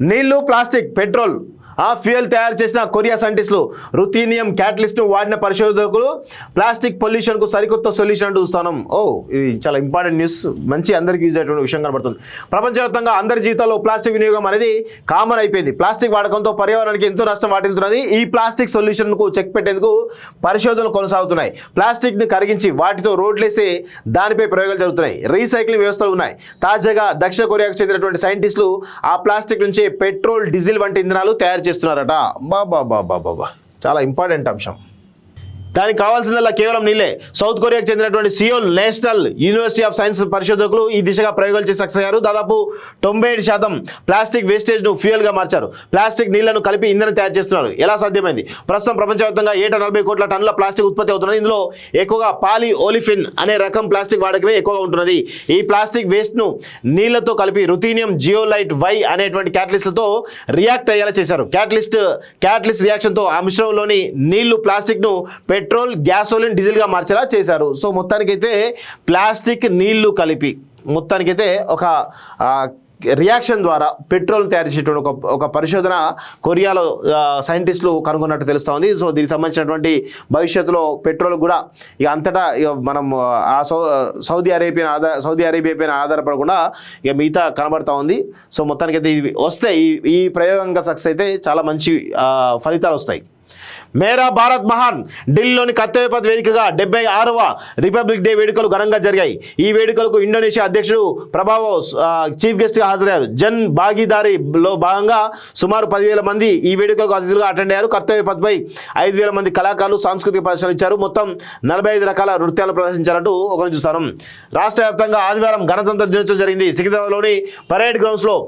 నీళ్లు, plastic, petrol, fuel తయారు చేసిన కొరియా సైంటిస్టులు రుథీనియం క్యాటలిస్ట్ వాడిన పరిశోధకులు ప్లాస్టిక్ పొల్యూషన్కు సరికొత్త సొల్యూషన్ చూస్తున్నాం. ఇది చాలా ఇంపార్టెంట్ న్యూస్, మంచి అందరికీ యూజ్ అయ్యేటువంటి విషయం కనబడుతుంది. ప్రపంచవ్యాప్తంగా అందరి జీవితాల్లో ప్లాస్టిక్ వినియోగం అనేది కామన్ అయిపోయింది. ప్లాస్టిక్ వాడకంతో పర్యావరణానికి ఎంతో నష్టం వాటిల్తున్నది. ఈ ప్లాస్టిక్ సొల్యూషన్కు చెక్ పెట్టేందుకు పరిశోధనలు కొనసాగుతున్నాయి. ప్లాస్టిక్ని కరిగించి వాటితో రోడ్లేసి దానిపై ప్రయోగాలు జరుగుతున్నాయి. రీసైక్లింగ్ వ్యవస్థలు ఉన్నాయి. తాజాగా దక్షిణ కొరియాకు చెందినటువంటి సైంటిస్టులు ఆ ప్లాస్టిక్ నుంచి పెట్రోల్, డీజిల్ వంటి ఇంధనాలు తయారు చేస్తున్నారట. బాబా చాలా ఇంపార్టెంట్ అంశం. దానికి కావాల్సిందల్లా కేవలం నీళ్ళే. సౌత్ కొరియాకు చెందినటువంటి Seoul national university of science పరిశోధకులు ఈ దిశగా ప్రయోగాలు చేసి సక్సెస్ అయ్యారు. దాదాపు 97% ప్లాస్టిక్ వేస్టేజ్ను ఫ్యూయల్గా మార్చారు. ప్లాస్టిక్ నీళ్లను కలిపి ఇంధనం తయారు చేస్తున్నారు. ఎలా సాధ్యమైంది? ప్రస్తుతం ప్రపంచవ్యాప్తంగా ఏటా 40 కోట్ల టన్నుల ప్లాస్టిక్ ఉత్పత్తి అవుతున్నది. ఇందులో ఎక్కువగా పాలీ ఓలిఫిన్ అనే రకం ప్లాస్టిక్ వాడకమే ఎక్కువగా ఉంటున్నది. ఈ ప్లాస్టిక్ వేస్ట్ను నీళ్లతో కలిపి రుథీనియం జియోలైట్ వై అనేటువంటి క్యాటలిస్ట్లతో రియాక్ట్ అయ్యేలా చేశారు. క్యాటలిస్ట్ రియాక్షన్తో ఆ మిశ్రమంలోని నీళ్లు ప్లాస్టిక్ను పెట్రోల్, గ్యాసోలిన్, డీజిల్గా మార్చేలా చేశారు. సో మొత్తానికైతే ప్లాస్టిక్, నీళ్లు కలిపి మొత్తానికైతే ఒక రియాక్షన్ ద్వారా పెట్రోల్ తయారు చేసేటువంటి ఒక పరిశోధన కొరియాలో సైంటిస్టులు కనుగొన్నట్టు తెలుస్తోంది. సో దీనికి సంబంధించినటువంటి భవిష్యత్తులో పెట్రోల్ కూడా ఇక అంతటా మనం ఆ సౌదీ అరేబియా పైన ఆధారపడకుండా ఇక మిగతా కనబడతా ఉంది. సో మొత్తానికైతే ఇవి వస్తే ఈ ప్రయోగంగా సక్సెస్ అయితే చాలా మంచి ఫలితాలు వస్తాయి. మేరా భారత్ మహాన్ ఢిల్లీలోని కర్తవ్య పథ్ వేదికగా 76వ రిపబ్లిక్ డే వేడుకలు ఘనంగా జరిగాయి. ఈ వేడుకలకు ఇండోనేషియా అధ్యక్షుడు ప్రభావో చీఫ్ గెస్ట్గా హాజరయ్యారు. జన్ భాగీదారీలో భాగంగా సుమారు 10,000 మంది ఈ వేడుకలకు అతిథులుగా అటెండ్ అయ్యారు. కర్తవ్య పథ్పై 5,000 మంది కళాకారులు సాంస్కృతిక ప్రదర్శనలు ఇచ్చారు. మొత్తం 45 రకాల నృత్యాలు ప్రదర్శించారంటూ ఒకరిని చూస్తాను. రాష్ట్ర వ్యాప్తంగా ఆదివారం గణతంత్ర దినోత్సవం జరిగింది. సికింద్రాబాద్లోని పరేడ్ గ్రౌండ్స్లో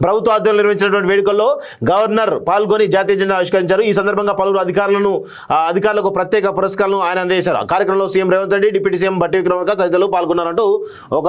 ప్రభుత్వ ఆధ్వర్యంలో నిర్వహించినటువంటి వేడుకల్లో గవర్నర్ పాల్గొని జాతీయ జెండా ఆవిష్కరించారు. ఈ సందర్భంగా పలువురు అధికారులకు ప్రత్యేక పురస్కారాలను ఆయన అందజేశారు. కార్యక్రమంలో CM Revanth Reddy, deputy CM బట్టి విక్రమార్క తదితరులు పాల్గొన్నారంటూ ఒక